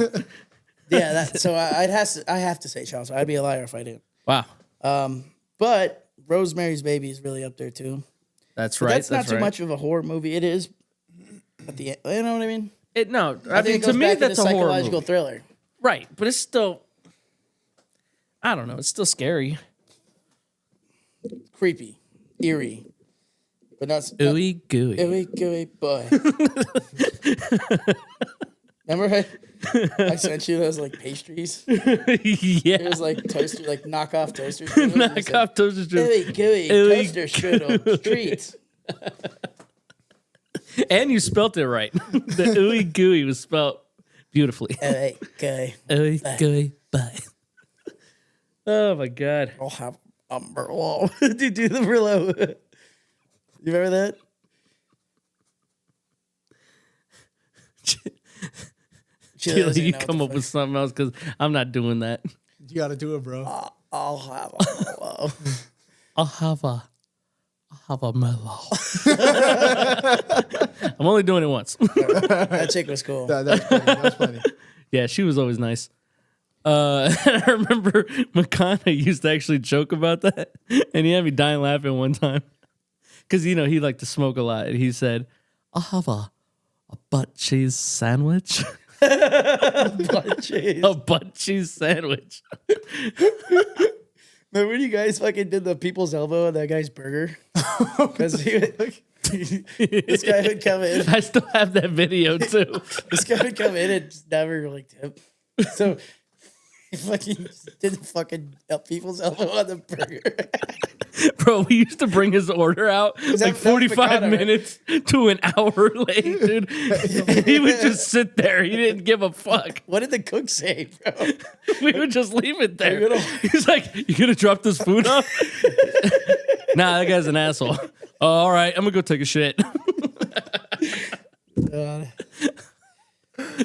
yeah, I have to say Child's Play. I'd be a liar if I didn't. Wow, But Rosemary's Baby is really up there too. that's But right. that's not too much of a horror movie. It is at the end. You know what I mean? I think mean, it to goes me, back that's into a horror psychological movie. thriller. Right, but it's still. I don't know. It's still scary. Creepy. eerie, but not Ooey gooey. ooey gooey boy. Remember I sent you those like pastries? It Yeah. was like toaster, like knockoff toaster. Knock off toaster strudel. Ooey gooey Ooey toaster strudel treats. And you spelt it right. The ooey gooey was spelt beautifully. Ooey gooey. Ooey gooey. Bye. Oh my god. I'll have a Merlot. Dude, do the Merlot. You remember that? She Till doesn't you know what come the up with something else because I'm not doing that. You got to do it, bro. I'll have a Merlot. I'll have a mellow. I'm only doing it once. That chick was cool. That's funny. That's funny. Yeah, she was always nice. And I remember McConaughey used to actually joke about that, and he had me dying laughing one time because he liked to smoke a lot, and he said, "I'll have a butt cheese sandwich." Butt cheese. A butt cheese sandwich. Remember when you guys fucking did the people's elbow on that guy's burger? Because this guy would come in. I still have that video too. This guy would come in and just never like tip. So he fucking did the fucking people's elbow on the burger. Bro, we used to bring his order out like that 45 Picado, right? minutes to an hour late, dude. And he would just sit there. He didn't give a fuck. What did the cook say, bro? We would just leave it there. He's like, "You gonna drop this food off?" Nah, that guy's an asshole. Oh, all right, I'm gonna go take a shit.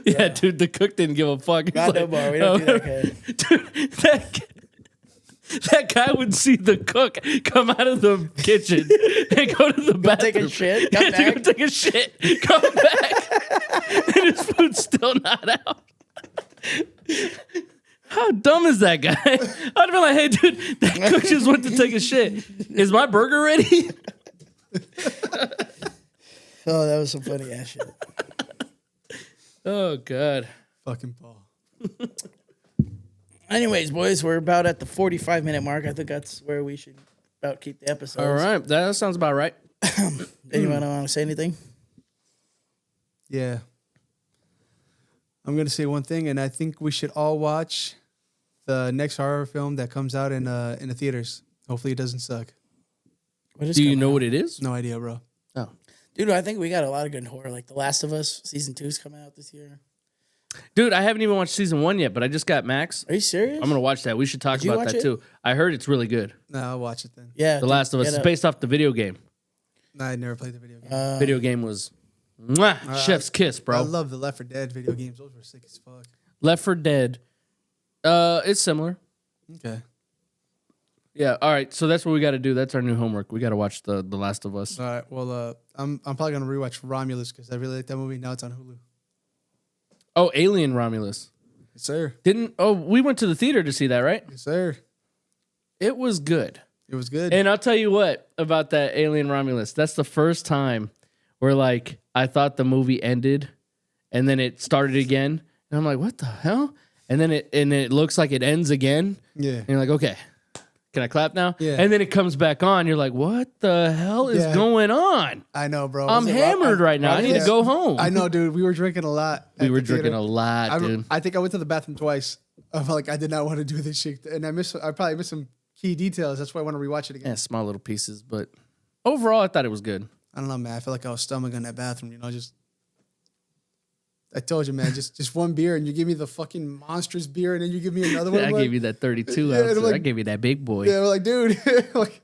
Yeah, dude, the cook didn't give a fuck. He's Not no like, more. We don't do that, okay. Dude, that guy would see the cook come out of the kitchen and go to the bathroom. Take a shit. Yeah, Come to go back. take a shit. Come back. And his food's still not out. How dumb is that guy? I'd be like, "Hey, dude, that cook just went to take a shit. Is my burger ready?" Oh, that was some funny ass shit. Oh, God. Fucking Paul. Anyways, boys, we're about at the 45-minute mark. I think that's where we should about keep the episode. All right. That sounds about right. Anyone want to say anything? Yeah. I'm going to say one thing, and I think we should all watch the next horror film that comes out in the theaters. Hopefully it doesn't suck. What is Do you coming know out? what it is? No idea, bro. Oh. Dude, I think we got a lot of good horror. Like The Last of Us season 2 is coming out this year. Dude, I haven't even watched season 1 yet, but I just got Max. Are you serious? I'm going to watch that. We should talk Did you about watch that it? too. I heard it's really good. No, I'll watch it then. Yeah. The Last of Us is based off the video game. No, I never played the video game. Video game was chef's kiss, bro. I love the Left 4 Dead video games. Those were sick as fuck. Left 4 Dead. It's similar. Okay. Yeah. All right. So that's what we got to do. That's our new homework. We got to watch the Last of Us. All right. Well, I'm probably gonna rewatch Romulus because I really like that movie. Now it's on Hulu. Oh, Alien Romulus. Yes, sir. We went to the theater to see that, right? Yes, sir. It was good. It was good. And I'll tell you what about that Alien Romulus. That's the first time where like I thought the movie ended and then it started again. And I'm like, what the hell? And then it looks like it ends again. Yeah. And you're like, okay, can I clap now? Yeah. And then it comes back on. You're like, what the hell is Yeah. going on? I know, bro. I'm hammered right now. I need to go home. I know, dude. We were drinking a lot. We at were the drinking theater. a lot, dude. I think I went to the bathroom twice. I felt like I did not want to do this shit, and I probably missed some key details. That's why I want to rewatch it again. Yeah, small little pieces, but overall, I thought it was good. I don't know, man. I feel like I was stomaching in that bathroom. You know, just I told you, man. just one beer, and you give me the fucking monstrous beer, and then you give me another one. I like, gave you that 32 Yeah, ounce. I'm like- I gave you that big boy. Yeah, I'm like, dude, like,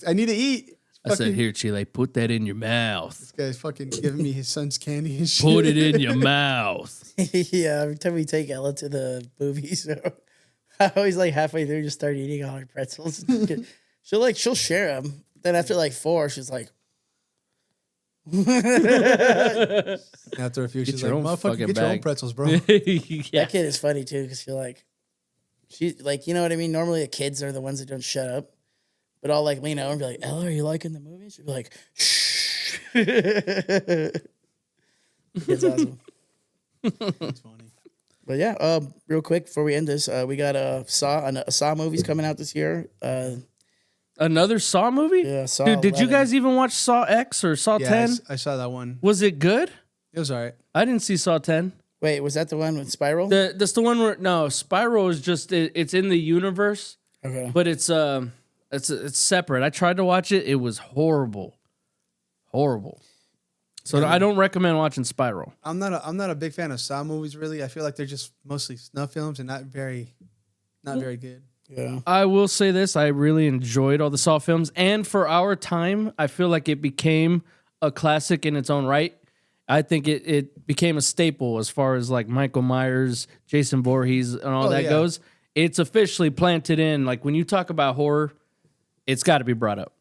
I need to eat. I said, here, Chile, put that in your mouth. This guy's fucking giving me his son's candy and shit. Put it in your mouth. Yeah, every time we take Ella to the movies, so I always like halfway through just start eating all her pretzels. she'll share them. Then after like 4, she's like, After a few, she's your like, own motherfucker, fucking get your own bag." pretzels, bro. Yeah. that kid is funny too because she's like, you know what I mean? Normally the kids are the ones that don't shut up. But I'll like lean over and be like, Ella, are you liking the movie? She'll be like, shh. It's awesome. It's funny. But yeah, real quick before we end this, we got a Saw movie's coming out this year. Oh, Another Saw movie? Yeah, Saw Dude, did you 11. guys even watch Saw X or Saw Yeah, 10? I saw that one. Was it good? It was all right. I didn't see Saw 10. Wait, was that the one with Spiral? That's the one where no, Spiral is just it's in the universe, Okay. but it's separate. I tried to watch it. It was horrible. Horrible. So I don't recommend watching Spiral. I'm not a big fan of Saw movies. Really, I feel like they're just mostly snuff films and not very good. Yeah. I will say this, I really enjoyed all the Saw films, and for our time, I feel like it became a classic in its own right. I think it became a staple as far as like Michael Myers, Jason Voorhees, and all that goes. It's officially planted in. Like when you talk about horror, it's got to be brought up.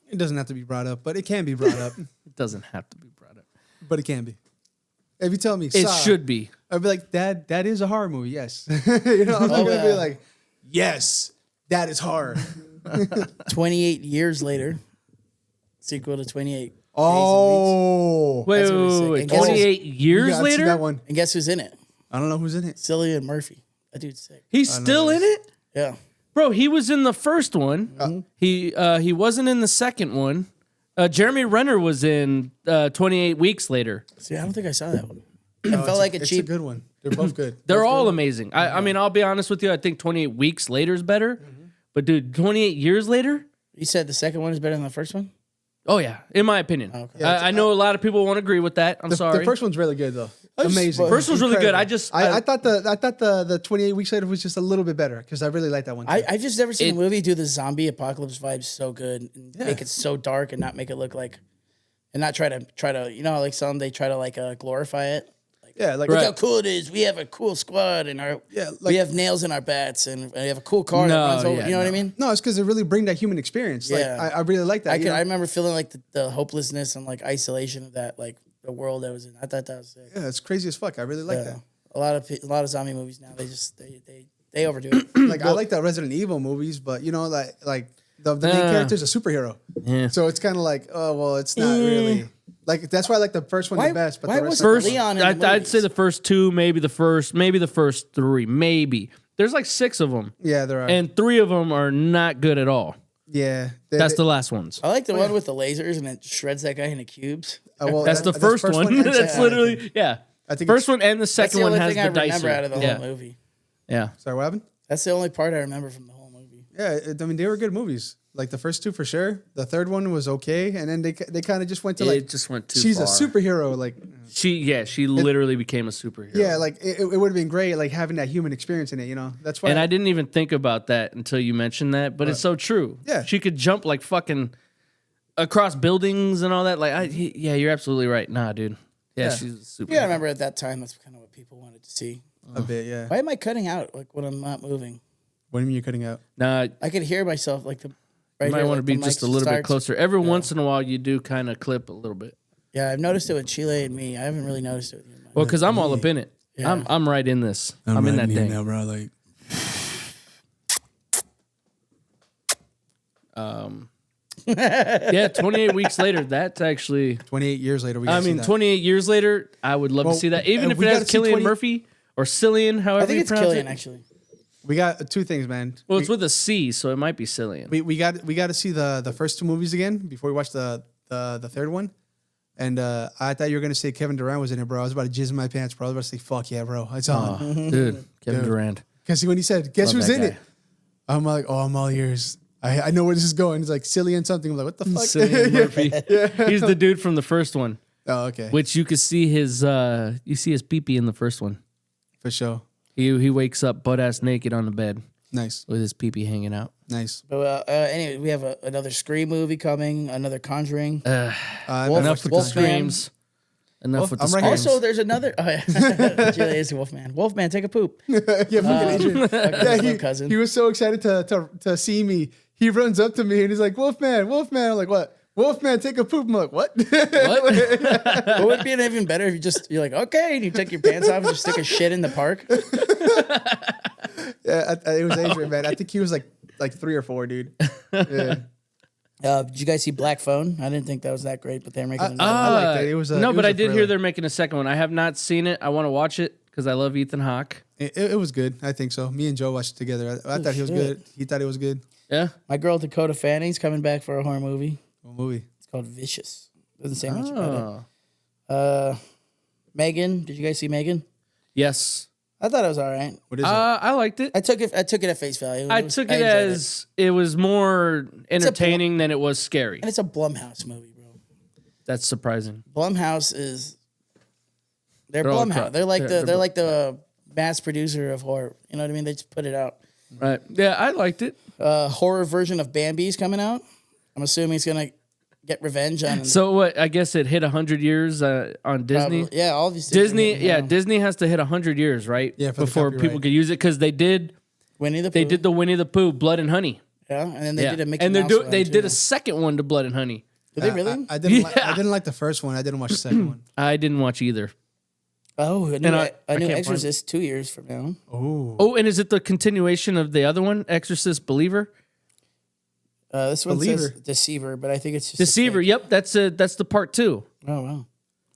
It doesn't have to be brought up, but it can be brought up. It doesn't have to be brought up. But it can be. If you tell me It Saw, should be. I'd be like, that is a horror movie, yes. You know, I'm not gonna be like, yes, that is horror. 28 years later. Sequel to 28. Oh, Wait, That's what he said. wait, And guess- 28 years I've seen later? that one. And guess who's in it? I don't know who's in it. Cillian Murphy. That dude's sick. He's still in it? Yeah. Bro, he was in the first one. He wasn't in the second one. Jeremy Renner was in 28 Weeks Later. See, I don't think I saw that one. It felt like a It's cheap. a good one. They're both good. They're all amazing. I mean, I'll be honest with you. I think 28 Weeks Later is better. But dude, 28 years later? You said the second one is better than the first one? Oh, yeah. In my opinion. Okay. I know a lot of people won't agree with that. I'm sorry. The first one's really good though. Amazing. First one's really good. Incredible. I thought the 28 Weeks Later was just a little bit better because I really liked that one. Too. I've just never seen a movie do the zombie apocalypse vibes so good and make it so dark and not make it look like, and not try to you know, like some they try to like glorify it. like Look how cool it is. We have a cool squad and we have nails in our bats and we have a cool car that runs over. You know what I mean? No, it's because they really bring that human experience. Like, Yeah. I really like that. I remember feeling like the hopelessness and like isolation of that, like the world I was in. I thought that was sick. Yeah, it's crazy as fuck. I really like that. A lot of zombie movies now they overdo it. Like I like the Resident Evil movies, but you know, like the main character's a superhero. Yeah. So it's kind of like, oh well, it's not really like that's why I like the first one the best. But why the rest wasn't of the Leon in the I'd movies? say the first two, maybe the first three, maybe. There's like 6 of them. yeah, there are. And 3 of them are not good at all. yeah, That's the last ones. I like the one with the lasers and it shreds that guy into cubes. well, That's the first one. and That's second one, I literally, think. yeah. I think First it's- one and the That's second the one only has thing I the remember dicer. out of the whole movie. Yeah. Sorry, what happened? That's the only part I remember from the whole movie. Yeah, I mean they were good movies. Like the first two for sure. The third one was okay, and then they kind of just went to like It just went too she's far. a superhero. Like She literally became a superhero. yeah, like it would have been great like having that human experience in it. You know, that's why. And I didn't even think about that until you mentioned that, but it's so true. Yeah. She could jump like fucking across buildings and all that. Like, yeah, you're absolutely right. Nah, dude. Yeah, she's a superhero. Yeah, I remember at that time that's kind of what people wanted to see. a bit, yeah. Why am I cutting out like when I'm not moving? What do you mean you're cutting out? Nah, I could hear myself like the. you might here, want to like, be the just mic a little bit starts. closer. Every once in a while, you do kind of clip a little bit. Yeah, I've noticed it with Chile and me. I haven't really noticed it with you. Well, because I'm all up in it. Yeah. I'm right in this. I'm in that thing. now, bro. Like, Yeah, 28 weeks later, that's actually. 28 years later, we. I gotta see mean, that. 28 years later, I would love Well, to see that. Even if we it has gotta see Cillian 20 Murphy or Cillian, however I think you it's pronounce Killian it. actually. We got two things, man. Well, it's with a C, so it might be Cillian. we got to see the first two movies again before we watch the third one. And I thought you were gonna say Kevin Durant was in it, bro. I was about to jizz in my pants, bro. I was about to say, "Fuck yeah, bro, it's on." Dude, Kevin Durant. Because when he said, "Guess Love who's that in guy. it?" I'm like, "Oh, I'm all ears. I know where this is going." It's like Cillian something. I'm like, "What the fuck?" Cillian Murphy. He's the dude from the first one, Oh, okay, which you could see his pee-pee in the first one. for sure. He wakes up butt ass naked on the bed Nice, with his pee-pee hanging out. nice. But anyway, we have another Scream movie coming, another Conjuring. Enough with the Wolfman. screams. Enough with the I'm right here. screams. Also, there's another. Oh yeah, Julia is a Wolfman. Wolfman, take a poop. Yeah, fucking Adrian. Yeah, he, cousin. he was so excited to see me. He runs up to me and he's like, "Wolfman, Wolfman." I'm like, "What? Wolfman, take a poop." I'm like, "What?" What? It would be even better if you're like, okay, and you take your pants off and just stick a shit in the park. Yeah, it was Adrian, man. I think he was like 3 or 4, dude. Yeah. Did you guys see Black Phone? I didn't think that was that great, but they're making another. I liked it. It was no, it but was I a did hear thriller. they're making a second one. I have not seen it. I want to watch it because I love Ethan Hawke. It was good. I think so. Me and Joe watched it together. I thought he was good. He thought it was good. Yeah. My girl Dakota Fanning's coming back for a horror movie. What movie? It's called Vicious. Doesn't say much about it. Megan, did you guys see Megan? Yes. I thought it was all right. What is it? I liked it. I took it at face value. I took it as it was more entertaining than it was scary. And it's a Blumhouse movie, bro. That's surprising. Blumhouse is they're They're all Blumhouse. crap. They're like Yeah, they're like the mass producer of horror. You know what I mean? They just put it out. Right. Yeah, I liked it. Horror version of Bambi's coming out. I'm assuming he's gonna get revenge on. So what? I guess it hit 100 years on Disney. Probably, yeah, all these Disney, things are hitting now. Disney has to hit 100 years, right? Yeah, for the before copyright. people could use it because they did Winnie the Pooh. they did the Winnie the Pooh Blood and Honey. Yeah, and then they did a Mickey and Mouse one, they too. did a second one to Blood and Honey. Did they really? I didn't. Yeah. I didn't like the first one. I didn't watch the second one. I didn't watch either. Oh, a new, I can't find Exorcist 2 years from now. Oh, Oh, and is it the continuation of the other one, Exorcist Believer? This one says Believer. Deceiver, but I think it's just Deceiver. A fake. Yep, that's the part 2. Oh wow.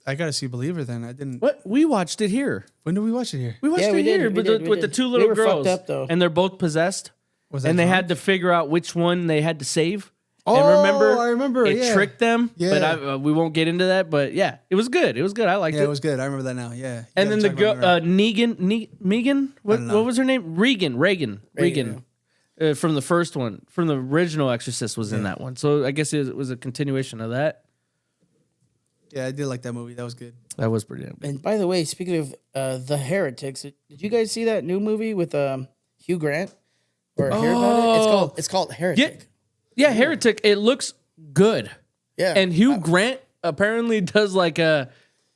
I gotta see Believer then. I didn't. What? We watched it here. When did we watch it here? We watched Yeah, it we did, here we with, did, the, we with the did. 2 They little were girls, fucked up, though. and they're both possessed, Was that and they drunk? had to figure out which one they had to save. Oh, and I remember, It yeah. tricked them, Yeah. but we won't get into that. But yeah, it was good. It was good. I liked Yeah, it. it was good. I remember that now. Yeah. And then the girl, Megan, what don't know. was her name? Regan. From the first one, from the original Exorcist, was in that one. So I guess it was a continuation of that. Yeah, I did like that movie. That was good. That was pretty damn good. And by the way, speaking of The Heretics, did you guys see that new movie with Hugh Grant? Or hear about it? It's called Heretic. Yeah, Heretic. It looks good. Yeah. And Hugh Grant apparently does like the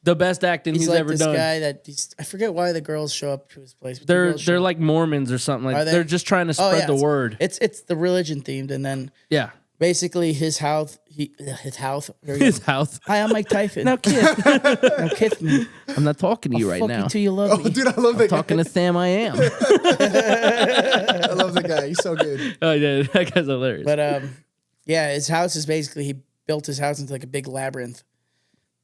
best acting he's like ever this done. guy that I forget why the girls show up to his place. but the They're girls show up. like Mormons or something like. Are they? They're just trying to spread the word. It's the religion themed, and then Yeah, basically his house. His house. his house. Hi, I'm Mike Tyson. Now kiss. Now kiss me. I'm not talking to you right Fuck now. you till you love me. Dude, I love that guy. Talking to Sam, I am. I love the guy. He's so good. Oh yeah, that guy's hilarious. But yeah, his house is basically he built his house into like a big labyrinth.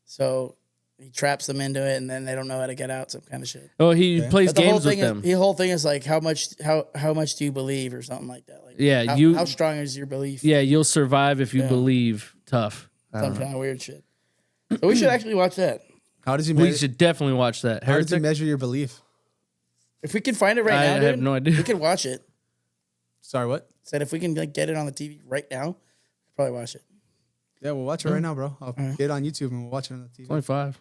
So he traps them into it, and then they don't know how to get out. Some kind of shit. Oh, he plays But the whole games with thing them. is the whole thing is like how much do you believe or something like that. Like Yeah, how strong is your belief? Yeah, you'll survive if you believe. Tough. Some kind of weird shit. So we should actually watch that. How does he We measure? should definitely watch that. How does he Heretic? measure your belief? If we can find it right I now, have dude, no idea. we can watch it. Sorry, what? Said if we can like get it on the TV right now, probably watch it. Yeah, we'll watch it right now, bro. I'll get it on YouTube and we'll watch it on the TV. 25.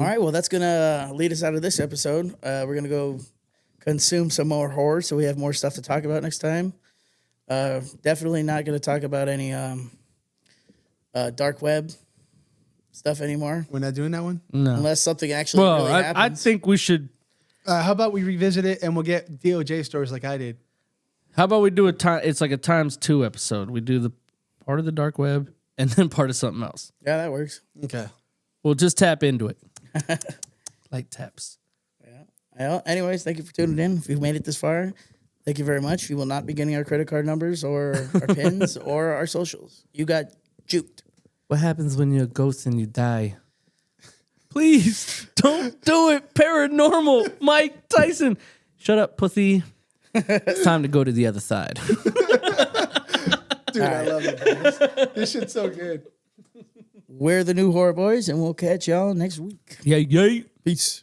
All right, well, that's gonna lead us out of this episode. We're gonna go consume some more horror, so we have more stuff to talk about next time. Definitely not gonna talk about any dark web stuff anymore, We're not doing that one? No. unless something actually Well, really I happens. think we should. How about we revisit it and we'll get DOJ stories like I did? How about we do a time? It's like a ×2 episode. We do the part of the dark web and then part of something else. Yeah, that works. Okay. We'll just tap into it, like taps. Well, anyways, thank you for tuning in. If you've made it this far, thank you very much. You will not be getting our credit card numbers or our pins or our socials. You got juked. What happens when you're a ghost and you die? Please don't do it. Paranormal, Mike Tyson. Shut up, pussy. It's time to go to the other side. Dude, I love it. This shit's so good. We're the new horror boys, and we'll catch y'all next week. Yay, yay. Peace.